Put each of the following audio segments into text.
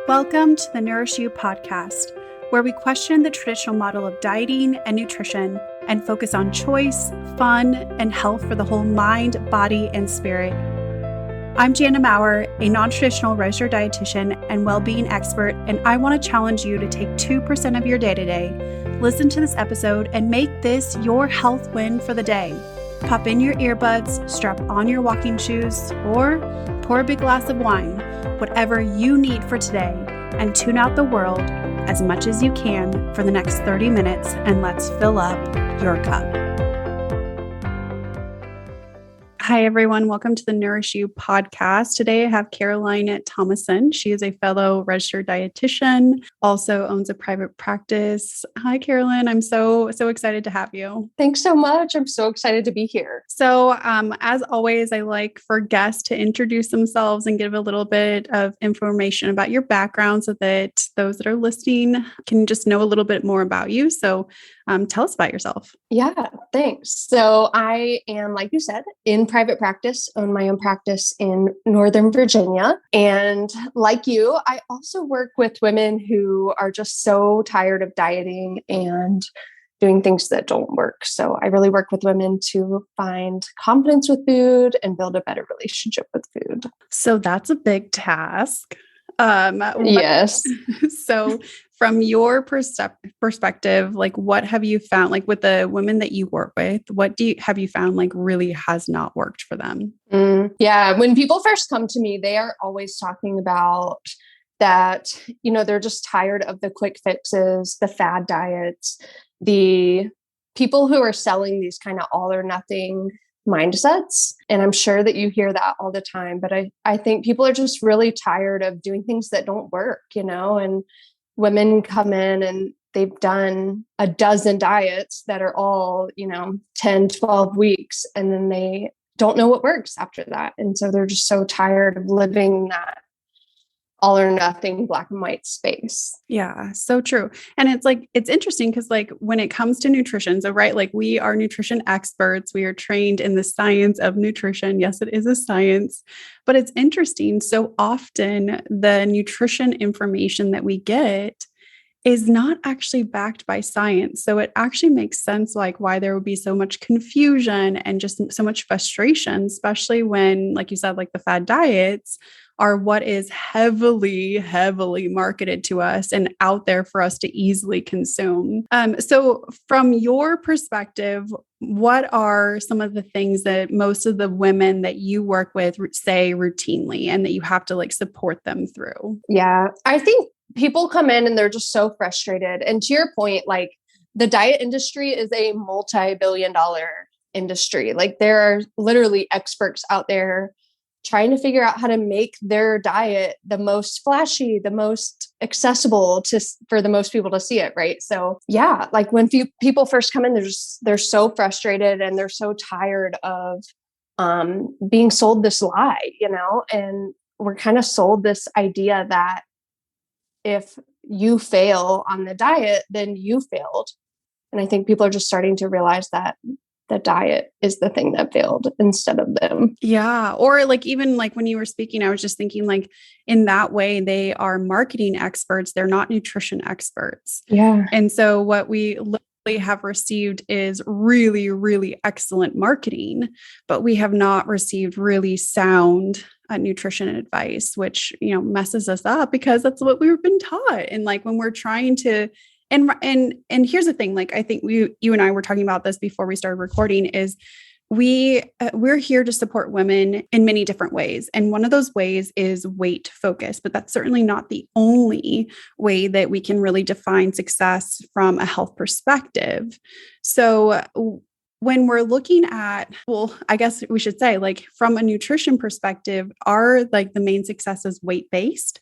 Welcome to the Nourish You Podcast, where we question the traditional model of dieting and nutrition and focus on choice, fun, and health for the whole mind, body, and spirit. I'm Jana Maurer, a non-traditional registered dietitian and well-being expert, and I want to challenge you to take 2% of your day today, listen to this episode, and make this your health win for the day. Pop in your earbuds, strap on your walking shoes, or pour a big glass of wine, whatever you need for today, and tune out the world as much as you can for the next 30 minutes, and let's fill up your cup. Hi, everyone. Welcome to the Nourish You Podcast. Today, I have Caroline Thomason. She is a fellow registered dietitian, also owns a private practice. Hi, Caroline. I'm so excited to have you. Thanks so much. I'm so excited to be here. So, as always, I like for guests to introduce themselves and give a little bit of information about your background so that those that are listening can just know a little bit more about you. So, tell us about yourself. Yeah, thanks. So I am, like you said, in private practice, own my own practice in Northern Virginia. And like you, I also work with women who are just so tired of dieting and doing things that don't work. So I really work with women to find confidence with food and build a better relationship with food. So that's a big task. Yes. So from your perspective, like what have you found, like with the women that you work with, have you found like really has not worked for them? Yeah. When people first come to me, they are always talking about that, they're just tired of the quick fixes, the fad diets, the people who are selling these kind of all or nothing mindsets. And I'm sure that you hear that all the time, but I think people are just really tired of doing things that don't work, and women come in and they've done a dozen diets that are all, 10, 12 weeks, and then they don't know what works after that. And so they're just so tired of living that all or nothing black and white space. Yeah, so true. And it's interesting because like when it comes to nutrition, so right, like we are nutrition experts, we are trained in the science of nutrition. Yes, it is a science, but it's interesting. So often the nutrition information that we get is not actually backed by science. So it actually makes sense like why there would be so much confusion and just so much frustration, especially when, like you said, like the fad diets are what is heavily, heavily marketed to us and out there for us to easily consume. So from your perspective, what are some of the things that most of the women that you work with say routinely and that you have to like support them through? Yeah, I think people come in and they're just so frustrated. And to your point, like the diet industry is a multi-billion-dollar industry. Like there are literally experts out there trying to figure out how to make their diet the most flashy, the most accessible for the most people to see it. Right. So yeah, like when people first come in, they're so frustrated and they're so tired of being sold this lie, and we're kind of sold this idea that if you fail on the diet, then you failed. And I think people are just starting to realize that the diet is the thing that failed instead of them. Yeah. Or like, even like when you were speaking, I was just thinking like in that way, they are marketing experts. They're not nutrition experts. Yeah. And so what we literally have received is really, really excellent marketing, but we have not received really sound nutrition advice, which, messes us up because that's what we've been taught. And like when we're trying to And here's the thing, like, I think you and I were talking about this before we started recording is we're here to support women in many different ways. And one of those ways is weight focus, but that's certainly not the only way that we can really define success from a health perspective. So when we're looking at, well, I guess we should say like from a nutrition perspective, are like the main successes weight-based,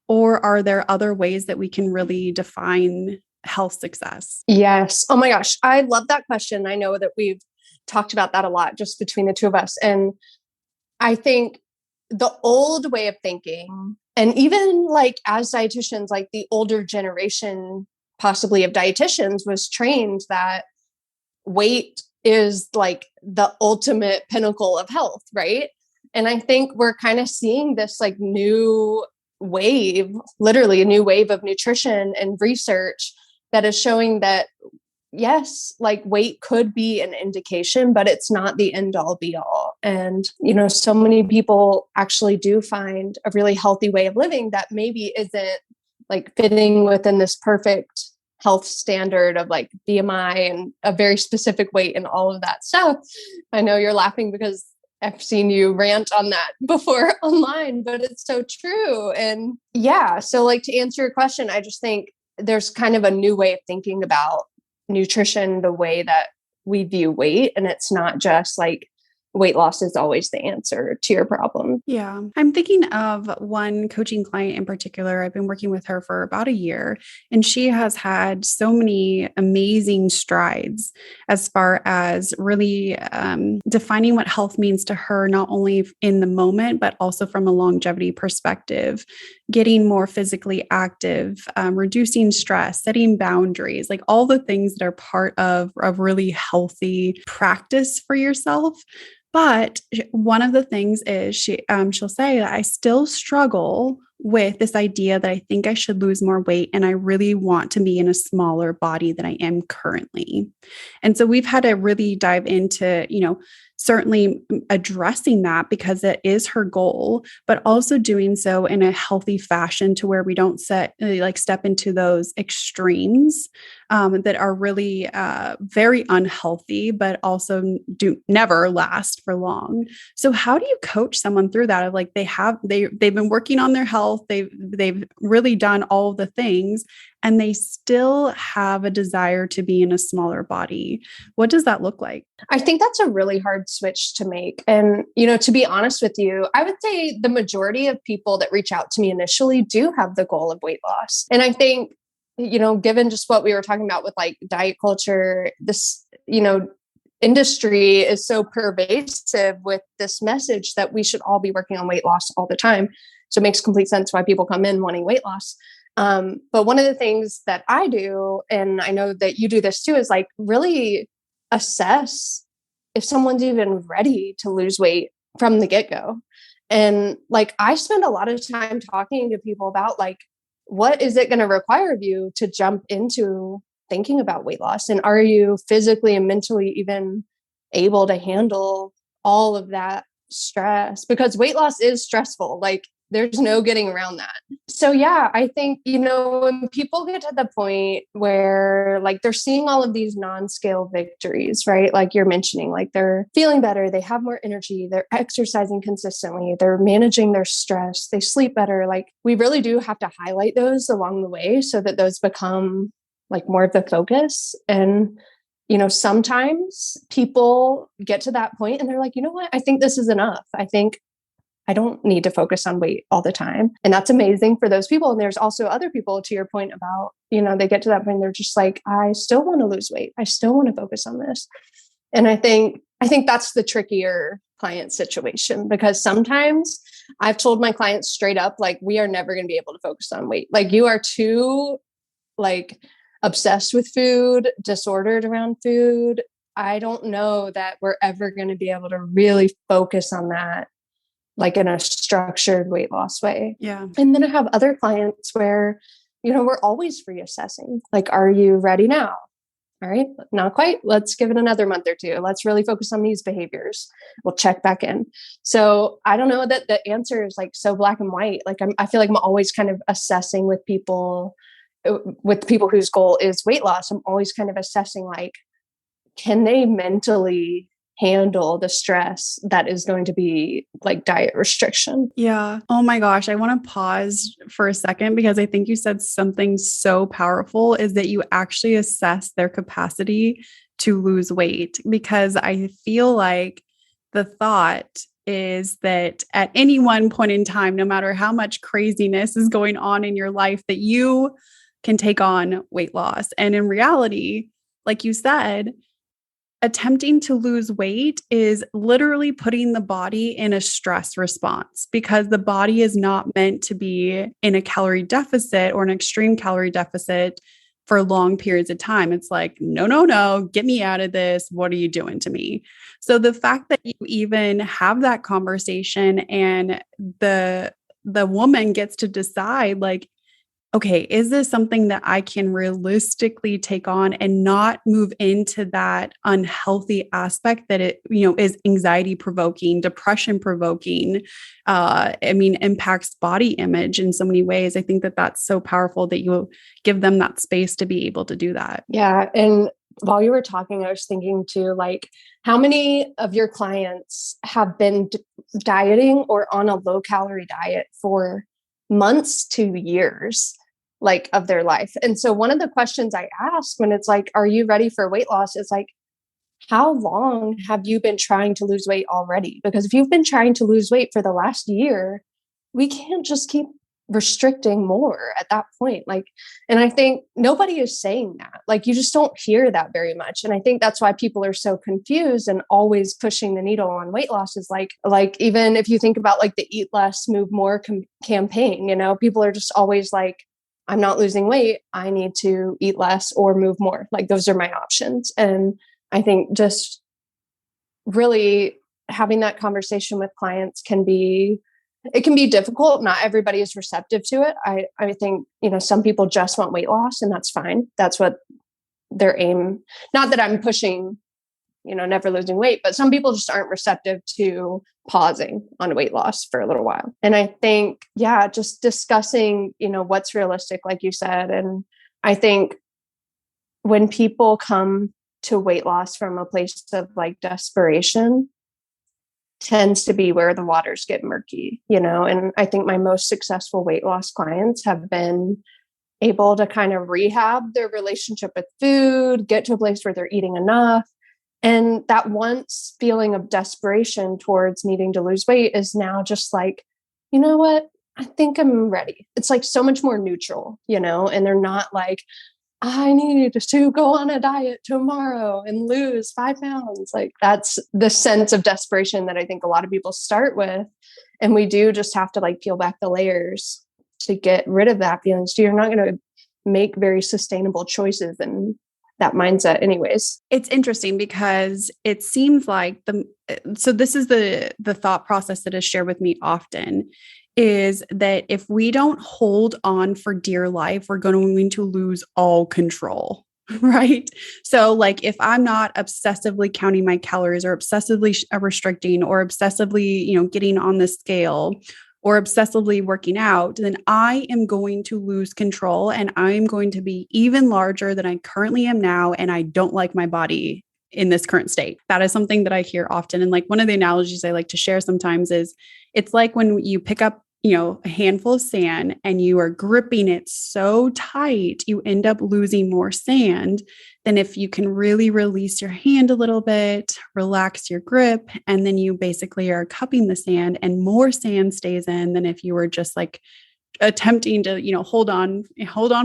or are there other ways that we can really define health success? Yes. Oh my gosh. I love that question. I know that we've talked about that a lot just between the two of us. And I think the old way of thinking, and even like as dietitians, like the older generation possibly of dietitians was trained that weight is like the ultimate pinnacle of health, right? And I think we're kind of seeing this like new wave, literally a new wave of nutrition and research that is showing that yes, like weight could be an indication, but it's not the end all be all. And, so many people actually do find a really healthy way of living that maybe isn't like fitting within this perfect health standard of like BMI and a very specific weight and all of that stuff. I know you're laughing because I've seen you rant on that before online, but it's so true. And yeah, so like to answer your question, I just think there's kind of a new way of thinking about nutrition, the way that we view weight. And it's not just like weight loss is always the answer to your problem. Yeah. I'm thinking of one coaching client in particular. I've been working with her for about a year, and she has had so many amazing strides as far as really defining what health means to her, not only in the moment, but also from a longevity perspective, getting more physically active, reducing stress, setting boundaries, like all the things that are part of a really healthy practice for yourself. But one of the things is she'll say that I still struggle with this idea that I think I should lose more weight and I really want to be in a smaller body than I am currently. And so we've had to really dive into, certainly addressing that because it is her goal, but also doing so in a healthy fashion to where we don't step into those extremes that are really very unhealthy, but also do never last for long. So how do you coach someone through that? Of like they've been working on their health, they've really done all the things, and they still have a desire to be in a smaller body. What does that look like? I think that's a really hard switch to make. And, to be honest with you, I would say the majority of people that reach out to me initially do have the goal of weight loss. And I think, given just what we were talking about with like diet culture, this, industry is so pervasive with this message that we should all be working on weight loss all the time. So it makes complete sense why people come in wanting weight loss. But one of the things that I do, and I know that you do this too, is like really assess if someone's even ready to lose weight from the get-go. And like, I spend a lot of time talking to people about like, what is it going to require of you to jump into thinking about weight loss? And are you physically and mentally even able to handle all of that stress? Because weight loss is stressful. Like, there's no getting around that. So yeah, I think, when people get to the point where like they're seeing all of these non-scale victories, right? Like you're mentioning, like they're feeling better, they have more energy, they're exercising consistently, they're managing their stress, they sleep better. Like we really do have to highlight those along the way so that those become like more of the focus. And, sometimes people get to that point and they're like, you know what? I think this is enough. I think I don't need to focus on weight all the time. And that's amazing for those people. And there's also other people, to your point about, they get to that point and they're just like, I still want to lose weight. I still want to focus on this. And I think that's the trickier client situation, because sometimes I've told my clients straight up, like, we are never going to be able to focus on weight. Like you are too like obsessed with food, disordered around food. I don't know that we're ever going to be able to really focus on that like in a structured weight loss way. Yeah. And then I have other clients where, we're always reassessing. Like, are you ready now? All right, not quite. Let's give it another month or two. Let's really focus on these behaviors. We'll check back in. So I don't know that the answer is like so black and white. Like I feel like I'm always kind of assessing with people whose goal is weight loss. I'm always kind of assessing like, can they mentally handle the stress that is going to be like diet restriction? Yeah. Oh my gosh. I want to pause for a second because I think you said something so powerful, is that you actually assess their capacity to lose weight. Because I feel like the thought is that at any one point in time, no matter how much craziness is going on in your life, that you can take on weight loss. And in reality, like you said, attempting to lose weight is literally putting the body in a stress response, because the body is not meant to be in a calorie deficit or an extreme calorie deficit for long periods of time. It's like, no, get me out of this. What are you doing to me? So the fact that you even have that conversation and the the woman gets to decide like, okay, is this something that I can realistically take on and not move into that unhealthy aspect that it, is anxiety provoking, depression provoking, impacts body image in so many ways. I think that that's so powerful that you give them that space to be able to do that. Yeah. And while you were talking, I was thinking too, like, how many of your clients have been dieting or on a low calorie diet for months to years, like, of their life? And so one of the questions I ask when it's like, are you ready for weight loss? Is like, how long have you been trying to lose weight already? Because if you've been trying to lose weight for the last year, we can't just keep restricting more at that point. Like, and I think nobody is saying that. Like, you just don't hear that very much. And I think that's why people are so confused and always pushing the needle on weight loss is like even if you think about like the Eat Less, Move More campaign, people are just always like, I'm not losing weight. I need to eat less or move more. Like, those are my options. And I think just really having that conversation with clients can be difficult. Not everybody is receptive to it. I think, some people just want weight loss, and that's fine. That's what their aim, not that I'm pushing, never losing weight, but some people just aren't receptive to pausing on weight loss for a little while. And I think, just discussing, what's realistic, like you said. And I think when people come to weight loss from a place of like desperation, tends to be where the waters get murky, and I think my most successful weight loss clients have been able to kind of rehab their relationship with food, get to a place where they're eating enough. And that once feeling of desperation towards needing to lose weight is now just like, you know what? I think I'm ready. It's like so much more neutral, and they're not like, I need to go on a diet tomorrow and lose 5 pounds. Like, that's the sense of desperation that I think a lot of people start with. And we do just have to like peel back the layers to get rid of that feeling. So you're not going to make very sustainable choices in that mindset anyways. It's interesting because it seems like so this is the thought process that is shared with me often, is that if we don't hold on for dear life, we're going to lose all control, right? So like, if I'm not obsessively counting my calories or obsessively restricting or obsessively, getting on the scale or obsessively working out, then I am going to lose control and I'm going to be even larger than I currently am now. And I don't like my body in this current state. That is something that I hear often. And like, one of the analogies I like to share sometimes is it's like when you pick up a handful of sand and you are gripping it so tight, you end up losing more sand than if you can really release your hand a little bit, relax your grip, and then you basically are cupping the sand and more sand stays in than if you were just like attempting to, hold on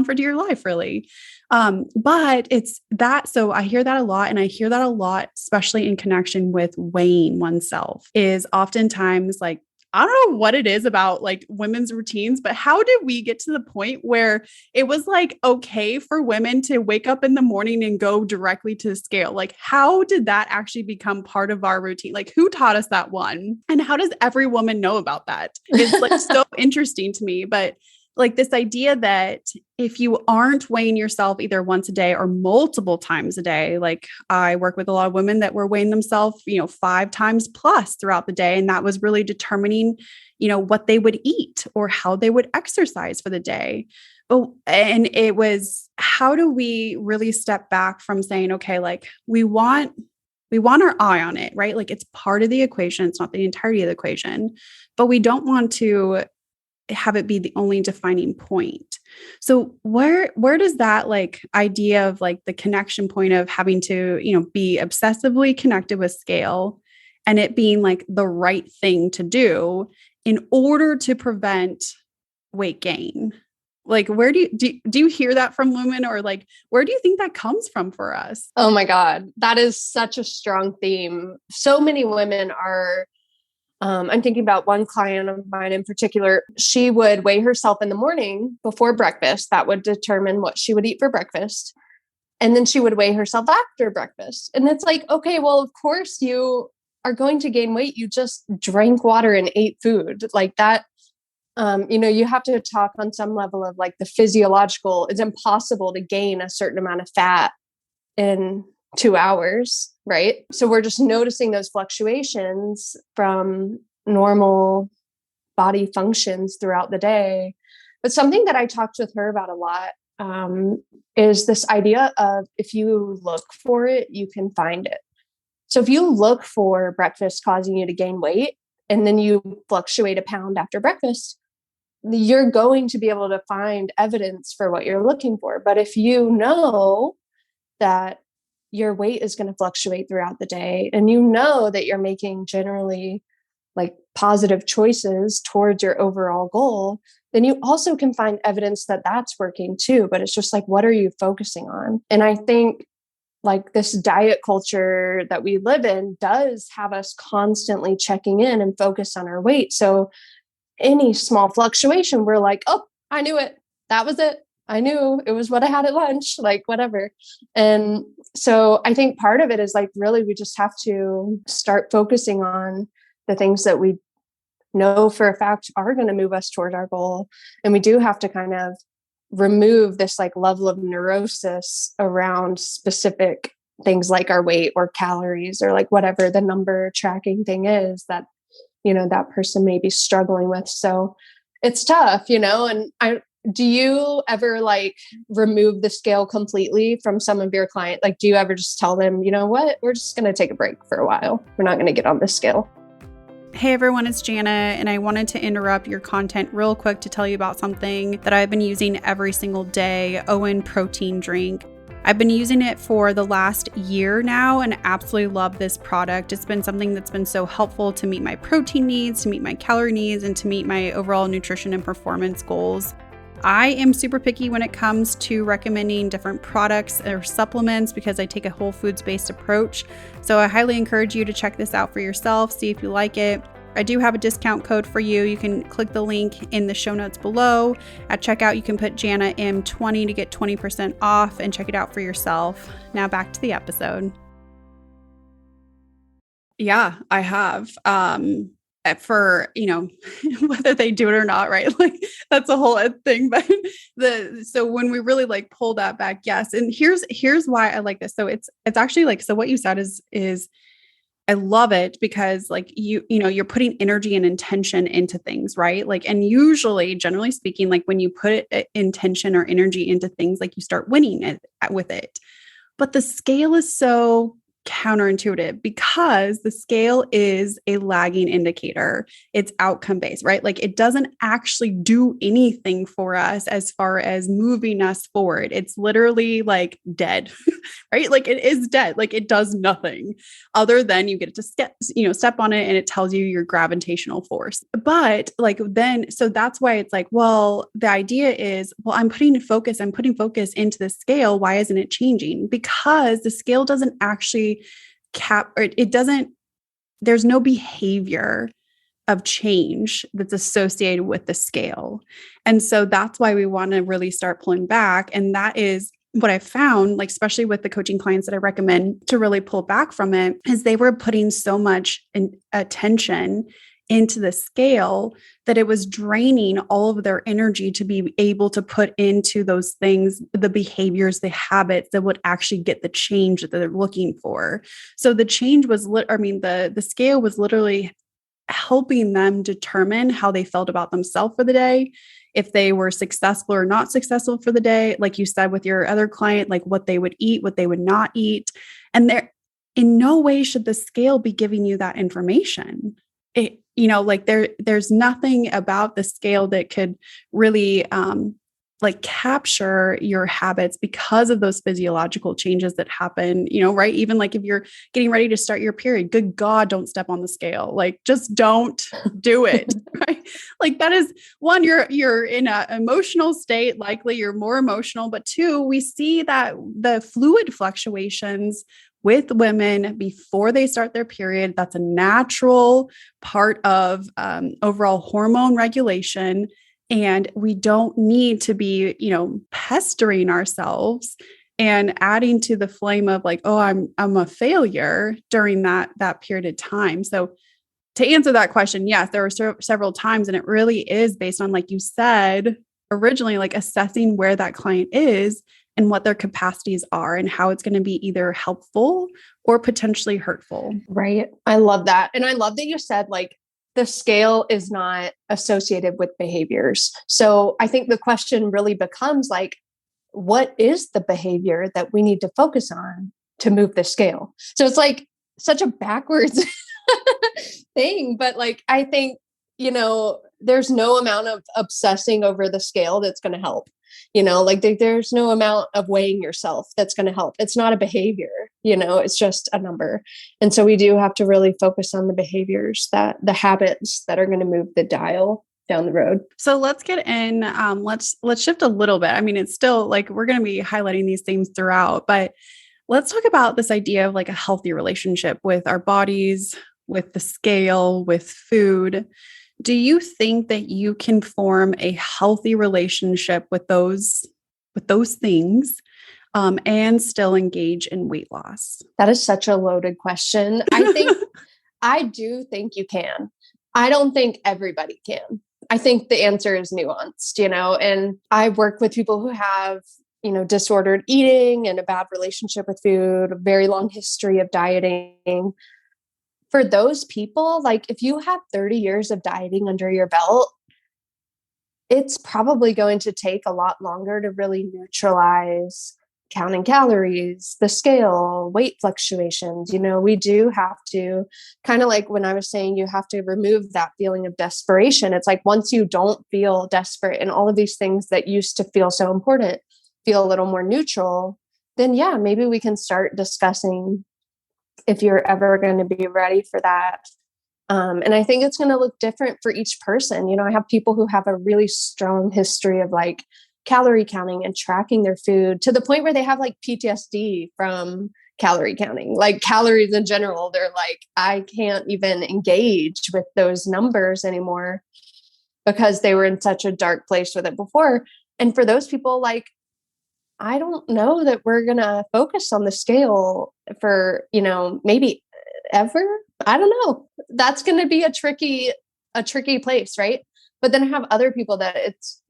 for dear life, really. But it's that. So I hear that a lot. And I hear that a lot, especially in connection with weighing oneself, is oftentimes like, I don't know what it is about like women's routines, but how did we get to the point where it was like, okay for women to wake up in the morning and go directly to the scale? Like, how did that actually become part of our routine? Like, who taught us that one? And how does every woman know about that? It's like so interesting to me, but like this idea that if you aren't weighing yourself either once a day or multiple times a day, like I work with a lot of women that were weighing themselves, 5 times plus throughout the day. And that was really determining, what they would eat or how they would exercise for the day. And it was, how do we really step back from saying, okay, like we want our eye on it, right? Like it's part of the equation. It's not the entirety of the equation, but we don't want to have it be the only defining point. So where does that like idea of like the connection point of having to, be obsessively connected with scale and it being like the right thing to do in order to prevent weight gain? Like, where do you hear that from women, or like, where do you think that comes from for us? Oh my God, that is such a strong theme. So many women are, I'm thinking about one client of mine in particular. She would weigh herself in the morning before breakfast. That would determine what she would eat for breakfast. And then she would weigh herself after breakfast. And it's like, okay, well, of course you are going to gain weight. You just drank water and ate food like that. You have to talk on some level of like the physiological. It's impossible to gain a certain amount of fat in 2 hours, right? So we're just noticing those fluctuations from normal body functions throughout the day. But something that I talked with her about a lot is this idea of if you look for it, you can find it. So if you look for breakfast causing you to gain weight and then you fluctuate a pound after breakfast, you're going to be able to find evidence for what you're looking for. But if you know that your weight is going to fluctuate throughout the day and you know that you're making generally like positive choices towards your overall goal, then you also can find evidence that that's working too. But it's just like, what are you focusing on? And I think like this diet culture that we live in does have us constantly checking in and focus on our weight. So any small fluctuation, we're like, oh, I knew it. That was it. I knew it was what I had at lunch, like whatever. And so I think part of it is like, really, we just have to start focusing on the things that we know for a fact are going to move us toward our goal. And we do have to kind of remove this like level of neurosis around specific things like our weight or calories or like whatever the number tracking thing is that, that person may be struggling with. So it's tough, and do you ever like remove the scale completely from some of your clients? Like, do you ever just tell them, you know what, we're just going to take a break for a while. We're not going to get on this scale. Hey everyone, it's Jana, and I wanted to interrupt your content real quick to tell you about something that I've been using every single day, OWYN protein drink. I've been using it for the last year now and absolutely love this product. It's been something that's been so helpful to meet my protein needs, to meet my calorie needs, and to meet my overall nutrition and performance goals. I am super picky when it comes to recommending different products or supplements because I take a whole foods-based approach. So I highly encourage you to check this out for yourself, see if you like it. I do have a discount code for you. You can click the link in the show notes below. At checkout, you can put JanaM20 to get 20% off and check it out for yourself. Now back to the episode. Yeah, I have. For, whether they do it or not, right? Like that's a whole thing. But so when we really like pull that back, yes. And here's why I like this. So it's actually like, so what you said is I love it because like you're putting energy and intention into things, right? Like, and usually, generally speaking, like when you put intention or energy into things, like you start winning with it. But the scale is so counterintuitive because the scale is a lagging indicator. It's outcome based, right? Like it doesn't actually do anything for us as far as moving us forward. It's literally like dead, right? Like it is dead. Like it does nothing other than you get to step on it and it tells you your gravitational force. But like then, so that's why it's like, well, the idea is, well, I'm putting focus into the scale. Why isn't it changing? Because the scale doesn't actually there's no behavior of change that's associated with the scale. And so that's why we want to really start pulling back. And that is what I found, like, especially with the coaching clients that I recommend to really pull back from it, is they were putting so much attention into the scale that it was draining all of their energy to be able to put into those things, the behaviors, the habits that would actually get the change that they're looking for. So the change was, the scale was literally helping them determine how they felt about themselves for the day, if they were successful or not successful for the day, like you said with your other client, like what they would eat, what they would not eat. And in no way should the scale be giving you that information. There's nothing about the scale that could really capture your habits because of those physiological changes that happen, right? Even like if you're getting ready to start your period, good God, don't step on the scale. Like, just don't do it, right? Like that is one, you're in an emotional state, likely you're more emotional, but two, we see that the fluid fluctuations with women before they start their period, that's a natural part of overall hormone regulation. And we don't need to be, pestering ourselves and adding to the flame of like, oh, I'm a failure during that period of time. So to answer that question, yes, there were several times, and it really is based on, like you said, originally, like assessing where that client is and what their capacities are and how it's going to be either helpful or potentially hurtful. Right. I love that. And I love that you said like the scale is not associated with behaviors. So I think the question really becomes like, what is the behavior that we need to focus on to move the scale? So it's like such a backwards thing, but like, I think, there's no amount of obsessing over the scale that's going to help. Like there's no amount of weighing yourself that's going to help. It's not a behavior, it's just a number. And so we do have to really focus on the behaviors, the habits that are going to move the dial down the road. So let's get in, let's shift a little bit. I mean, it's still like, we're going to be highlighting these things throughout, but let's talk about this idea of like a healthy relationship with our bodies, with the scale, with food. Do you think that you can form a healthy relationship with those things, and still engage in weight loss? That is such a loaded question. I do think you can. I don't think everybody can. I think the answer is nuanced, and I work with people who have, disordered eating and a bad relationship with food, a very long history of dieting. For those people, like if you have 30 years of dieting under your belt, it's probably going to take a lot longer to really neutralize counting calories, the scale, weight fluctuations. We do have to kind of like when I was saying, you have to remove that feeling of desperation. It's like once you don't feel desperate and all of these things that used to feel so important feel a little more neutral, then yeah, maybe we can start discussing if you're ever going to be ready for that. And I think it's going to look different for each person. I have people who have a really strong history of like calorie counting and tracking their food to the point where they have like PTSD from calorie counting, like calories in general. They're like, I can't even engage with those numbers anymore because they were in such a dark place with it before. And for those people, like, I don't know that we're going to focus on the scale for, maybe ever. I don't know. That's going to be a tricky place. Right. But then I have other people that it's,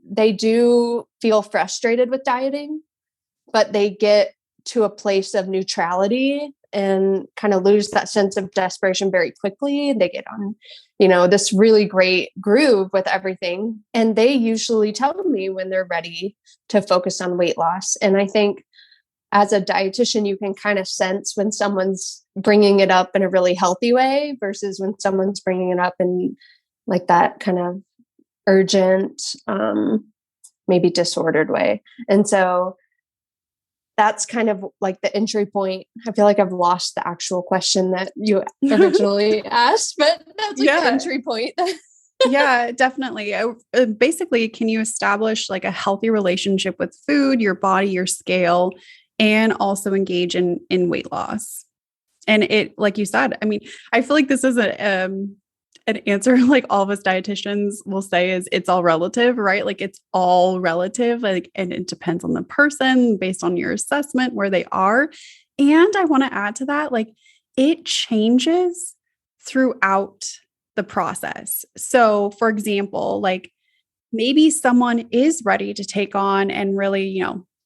they do feel frustrated with dieting, but they get to a place of neutrality and kind of lose that sense of desperation very quickly. They get on, this really great groove with everything. And they usually tell me when they're ready to focus on weight loss. And I think as a dietitian, you can kind of sense when someone's bringing it up in a really healthy way versus when someone's bringing it up in like that kind of urgent, maybe disordered way. And so that's kind of like the entry point. I feel like I've lost the actual question that you originally asked, but that's like the entry point. Yeah, definitely. Basically, can you establish like a healthy relationship with food, your body, your scale, and also engage in weight loss? And it, like you said, I mean, I feel like this is an answer like all of us dietitians will say is it's all relative, right? Like it's all relative, like, and it depends on the person based on your assessment, where they are. And I want to add to that, like it changes throughout the process. So for example, like maybe someone is ready to take on and really,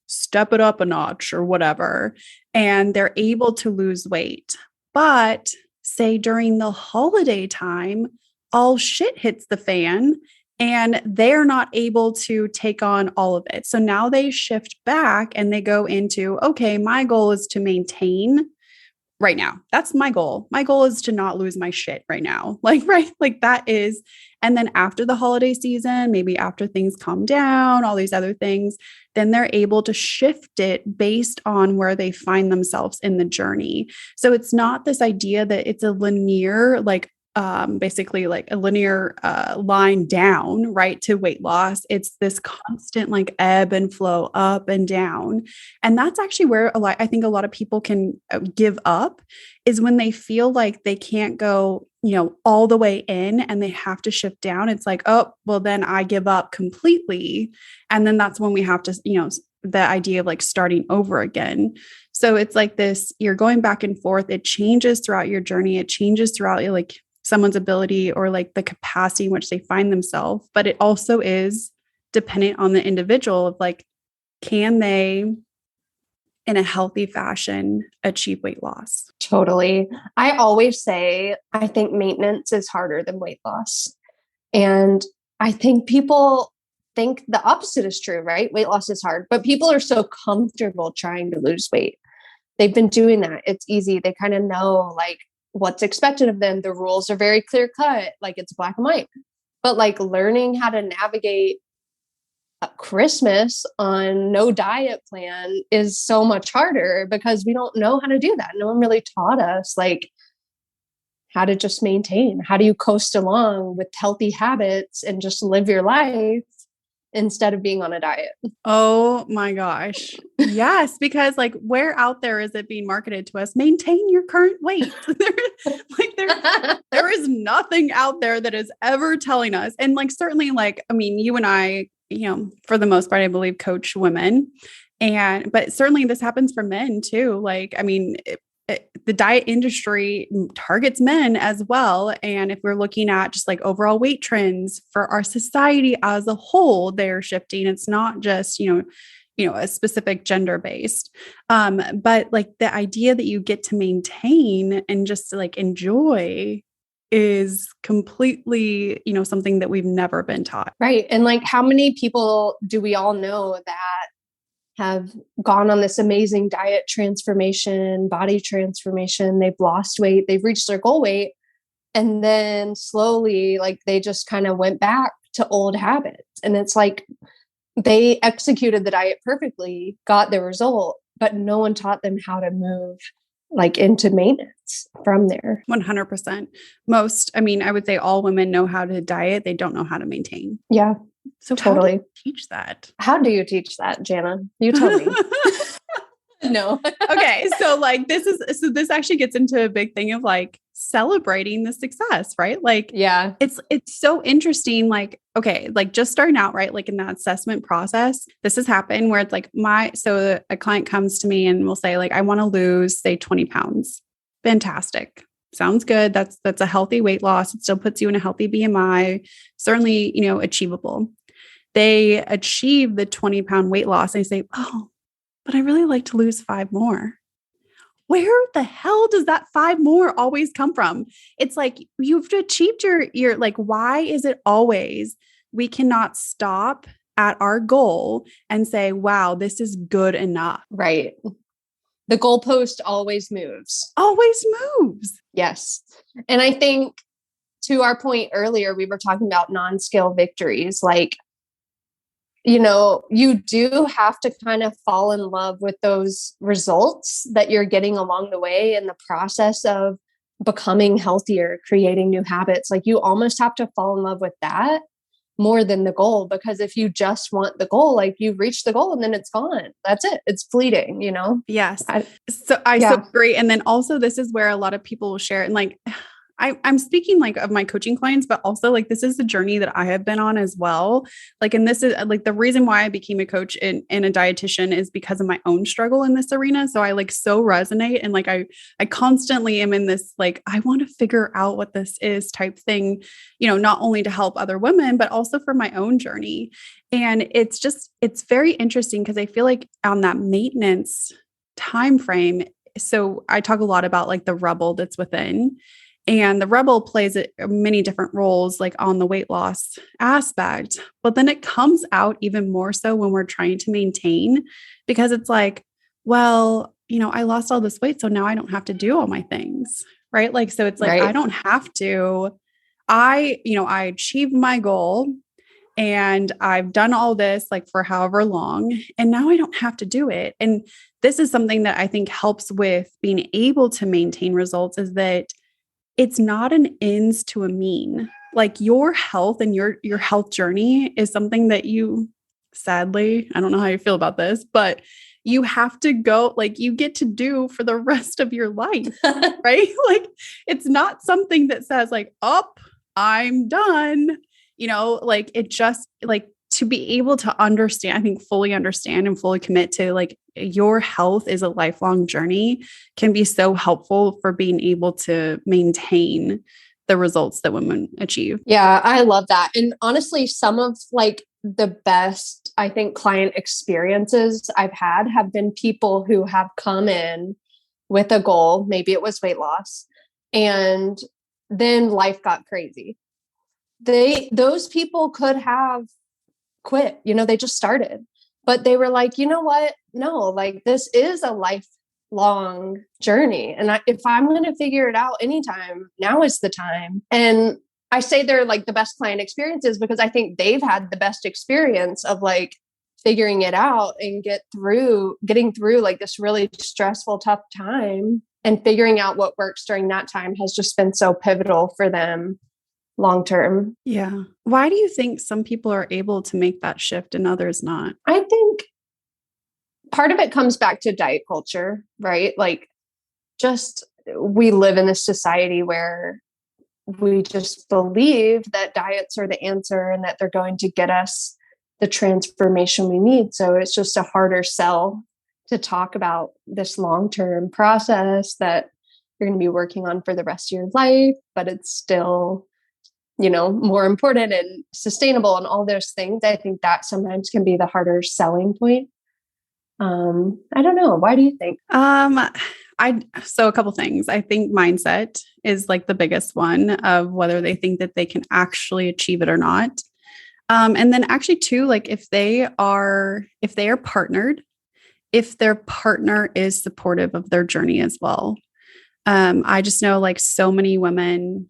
step it up a notch or whatever, and they're able to lose weight. But say during the holiday time, all shit hits the fan and they're not able to take on all of it. So now they shift back and they go into, okay, my goal is to maintain right now. That's my goal. My goal is to not lose my shit right now. Like, right. Like that is, and then after the holiday season, maybe after things calm down, all these other things, then they're able to shift it based on where they find themselves in the journey. So it's not this idea that it's a linear, like, basically like a linear line down, right, to weight loss. It's this constant like ebb and flow up and down. And that's actually where I think a lot of people can give up, is when they feel like they can't go, all the way in and they have to shift down. It's like, oh, well, then I give up completely. And then that's when we have to, the idea of like starting over again. So it's like this, you're going back and forth. It changes throughout your journey. It changes throughout someone's ability or like the capacity in which they find themselves, but it also is dependent on the individual of like, can they in a healthy fashion achieve weight loss? Totally. I always say, I think maintenance is harder than weight loss. And I think people think the opposite is true, right? Weight loss is hard, but people are so comfortable trying to lose weight. They've been doing that. It's easy. They kind of know like what's expected of them. The rules are very clear cut, like it's black and white. But like learning how to navigate Christmas on no diet plan is so much harder because we don't know how to do that. No one really taught us like how to just maintain. How do you coast along with healthy habits and just live your life instead of being on a diet? Oh my gosh. Yes, because like where out there is it being marketed to us? Maintain your current weight. There is nothing out there that is ever telling us. And like certainly like, I mean, you and I, for the most part, I believe coach women. But certainly this happens for men too. Like, I mean, the diet industry targets men as well. And if we're looking at just like overall weight trends for our society as a whole, they're shifting. It's not just, a specific gender based. But like the idea that you get to maintain and just like enjoy is completely, something that we've never been taught. Right. And like, how many people do we all know that have gone on this amazing diet transformation, body transformation? They've lost weight, they've reached their goal weight. And then slowly, like they just kind of went back to old habits. And it's like, they executed the diet perfectly, got the result, but no one taught them how to move like into maintenance from there. 100%. I would say all women know how to diet. They don't know how to maintain. Yeah. So totally. How do you teach that? How do you teach that, Jana? You tell me. No. Okay. So like this actually gets into a big thing of like celebrating the success, right? Like, yeah, it's so interesting. Like, okay, like just starting out, right? Like in that assessment process, this has happened where it's like so a client comes to me and will say like, I want to lose say 20 pounds. Fantastic. Sounds good. That's a healthy weight loss. It still puts you in a healthy BMI, certainly, achievable. They achieve the 20-pound weight loss. And they say, oh, but I really like to lose 5 more. Where the hell does that 5 more always come from? It's like, you've achieved your like, why is it always we cannot stop at our goal and say, wow, this is good enough? Right. The goalpost always moves. Always moves. Yes. And I think to our point earlier, we were talking about non-scale victories. Like, you do have to kind of fall in love with those results that you're getting along the way in the process of becoming healthier, creating new habits. Like you almost have to fall in love with that more than the goal, because if you just want the goal, like you've reached the goal and then it's gone. That's it. It's fleeting, Yes. So agree. And then also this is where a lot of people will share and like, I'm speaking like of my coaching clients, but also like this is the journey that I have been on as well. Like, and this is like the reason why I became a coach and a dietitian is because of my own struggle in this arena. So I like so resonate. And like, I constantly am in this, like, I want to figure out what this is type thing, not only to help other women, but also for my own journey. And it's very interesting because I feel like on that maintenance time frame. So I talk a lot about like the rebel that's within. And the rebel plays many different roles, like on the weight loss aspect, but then it comes out even more so when we're trying to maintain, because it's like, well, I lost all this weight, so now I don't have to do all my things, right? Like, so it's like, right. I don't have to, I achieved my goal and I've done all this like for however long, and now I don't have to do it. And this is something that I think helps with being able to maintain results, is that it's not an ends to a mean. Like your health and your health journey is something that you, sadly, I don't know how you feel about this, but you have to go, like you get to do for the rest of your life, right? Like it's not something that says like, oh, I'm done. Like it just like to be able to understand, I think fully understand and fully commit to like your health is a lifelong journey can be so helpful for being able to maintain the results that women achieve. Yeah, I love that. And honestly, some of like the best, I think, client experiences I've had have been people who have come in with a goal. Maybe it was weight loss, and then life got crazy. Those people could have quit, they just started, but they were like, you know what? No, like this is a lifelong journey. And if I'm going to figure it out anytime, now is the time. And I say they're like the best client experiences because I think they've had the best experience of like figuring it out and getting through like this really stressful, tough time, and figuring out what works during that time has just been so pivotal for them long term. Yeah. Why do you think some people are able to make that shift and others not? I think part of it comes back to diet culture, right? Like just we live in this society where we just believe that diets are the answer and that they're going to get us the transformation we need. So it's just a harder sell to talk about this long-term process that you're going to be working on for the rest of your life, but it's still, more important and sustainable and all those things. I think that sometimes can be the harder selling point. I don't know. Why do you think? So a couple things. I think mindset is like the biggest one of whether they think that they can actually achieve it or not. And then actually too, like if they are partnered, if their partner is supportive of their journey as well. I just know like so many women,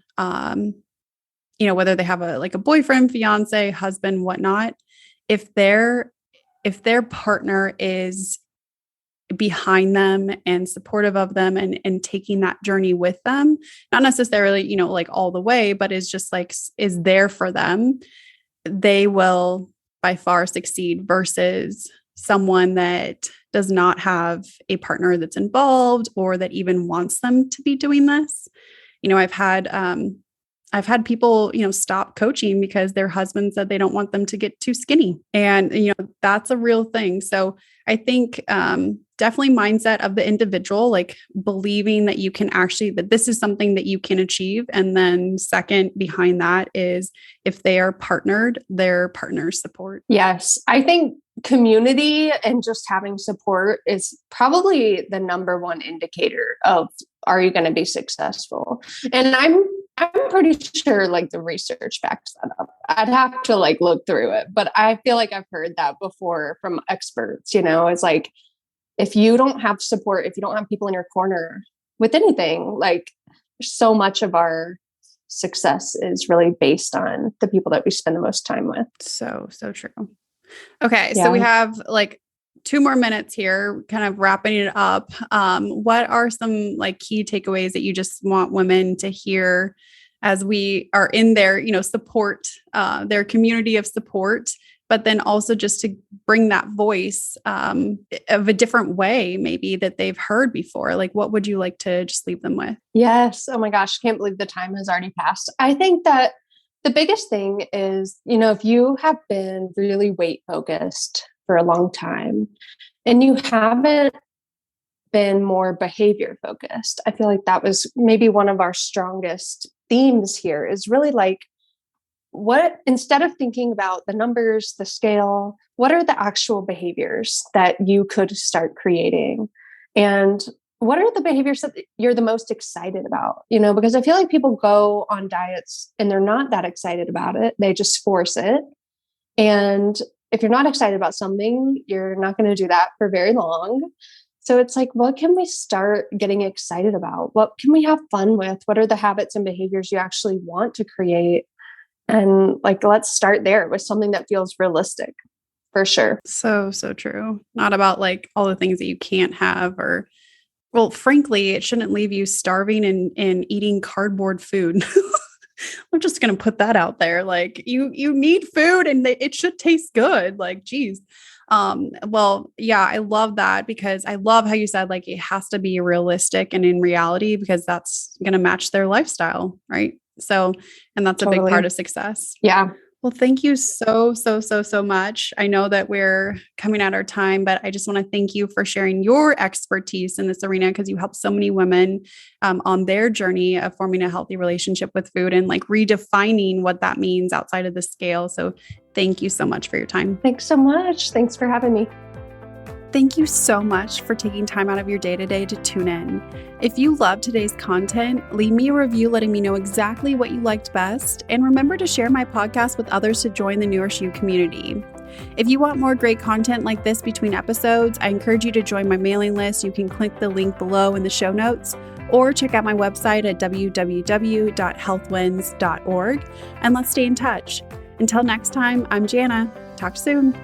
whether they have a boyfriend, fiance, husband, whatnot, if their partner is behind them and supportive of them and taking that journey with them, not necessarily, like all the way, but is just like, is there for them, they will by far succeed versus someone that does not have a partner that's involved or that even wants them to be doing this. I've had people, stop coaching because their husband said they don't want them to get too skinny. And, that's a real thing. So I think definitely mindset of the individual, like believing that you can that this is something that you can achieve. And then second behind that is if they are partnered, their partner's support. Yes. I think community and just having support is probably the number one indicator of, are you going to be successful? And I'm pretty sure like the research backs that up. I'd have to like look through it, but I feel like I've heard that before from experts, it's like, if you don't have support, if you don't have people in your corner with anything, like so much of our success is really based on the people that we spend the most time with. So true. Okay. Yeah. So we have like 2 more minutes here, kind of wrapping it up. What are some like key takeaways that you just want women to hear as we are in their, support, their community of support, but then also just to bring that voice of a different way, maybe that they've heard before? Like, what would you like to just leave them with? Yes. Oh my gosh. Can't believe the time has already passed. I think that the biggest thing is, if you have been really weight focused for a long time and you haven't been more behavior focused, I feel like that was maybe one of our strongest themes here is really like, instead of thinking about the numbers, the scale, what are the actual behaviors that you could start creating? And what are the behaviors that you're the most excited about? Because I feel like people go on diets and they're not that excited about it. They just force it. And if you're not excited about something, you're not going to do that for very long. So it's like, what can we start getting excited about? What can we have fun with? What are the habits and behaviors you actually want to create? And like, let's start there with something that feels realistic for sure. So true. Not about like all the things that you can't have well, frankly, it shouldn't leave you starving and eating cardboard food. I'm just going to put that out there. Like you need food and it should taste good. Like, geez. Well, yeah, I love that because I love how you said like, it has to be realistic and in reality because that's going to match their lifestyle. Right. So, and that's a big part of success. Yeah. Well, thank you so, so, so, so much. I know that we're coming at our time, but I just want to thank you for sharing your expertise in this arena because you help so many women on their journey of forming a healthy relationship with food and like redefining what that means outside of the scale. So thank you so much for your time. Thanks so much. Thanks for having me. Thank you so much for taking time out of your day-to-day to tune in. If you love today's content, leave me a review letting me know exactly what you liked best, and remember to share my podcast with others to join the Nourish You community. If you want more great content like this between episodes, I encourage you to join my mailing list. You can click the link below in the show notes, or check out my website at www.healthwins.org, and let's stay in touch. Until next time, I'm Jana. Talk soon.